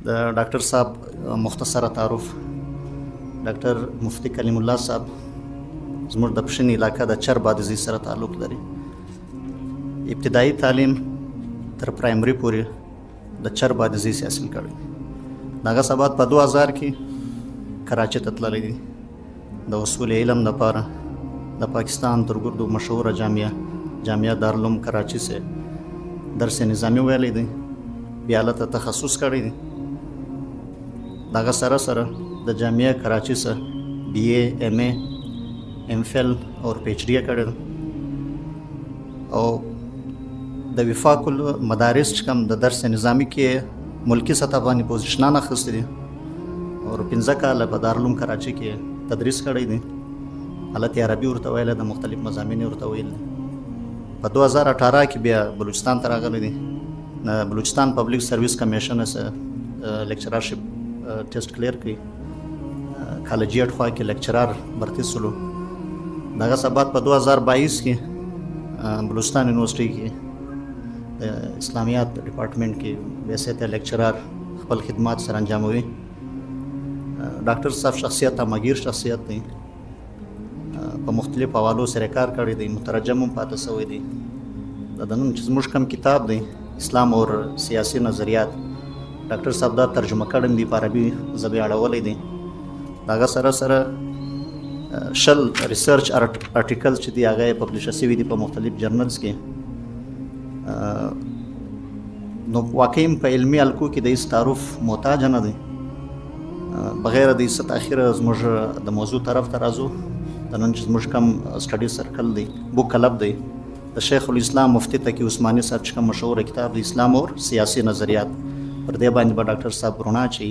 د ډاکټر صاحب مختصره تعارف. ډاکټر مفتی کلیم الله صاحب زموږ د پښین علاقه د چر بادزي سره تعلق لري. ابتدایي تعلیم تر پرایمري پورې د چر بادزي سي حاصل کړی. دغه سبات په 2000 کې کراچۍ ته تللی دی د اصول علم لپاره. د پاکستان تر ګردو مشهوره جامعه دارالعلوم کراچۍ سے درس نظامی ویلی دی، بیا هلته تخصص کړی دی. دغه سره سره د جامعه کراچۍ سے بی اے ایم اے ایم فل اور پی ایچ ڈی کړی دی. او د وفاق المدارس چې کوم د درس نظامی کې ملکی سطح باندې پوزیشنان اخیستي دي او 15 کاله په دارالعلوم کراچۍ کې تدریس کړی دی. هلته عربي ورته ویل، د مختلف مضامین ورته ویل دي. په 2018 کې بیا بلوچستان ته راغلی دی. بلوچستان پبلک سرویس کمیشن سره لیکچررشپ ټیسټ کلیر کړي، کالجیټ خوا کې لیکچرر برتی سلو. دغه سبات په 2022 کې بلوچستان یونیورسيټي کې د اسلامیات ډپارټمنټ کې ویسه ته لیکچرر خپل خدمات سره انجاموي. ډاکټر صاحب شخصیت مګیر شخصیت دی، په مختلف حوالو سره کار کړی دی، مترجم هم پاتې شوی دی. د نن چې زموږ کوم کتاب دی اسلام اور سیاسی نظریات، ډاکټر صاحب دا ترجمه کړی دی، په عربي ژبه اړولی دی. دغه سره سره شل ریسرچ ارټیکل چې دی هغه پبلش شوي دي په مختلف جرنلز کې. نو واقعي په علمي حلقو کې د هیڅ تعارف محتاج نه دی. بغیر د هیڅ تاخیر زموږ د موضوع طرف ته راځو. د نن چې زموږ کوم سټډي سرکل دی، بک کلب دی، د شیخ الاسلام مفتی تقی عثماني صاحب چې کوم مشهور کتاب دی اسلام اور سیاسی نظریات، پر دې باندې به ډاکټر صاحب روڼا چي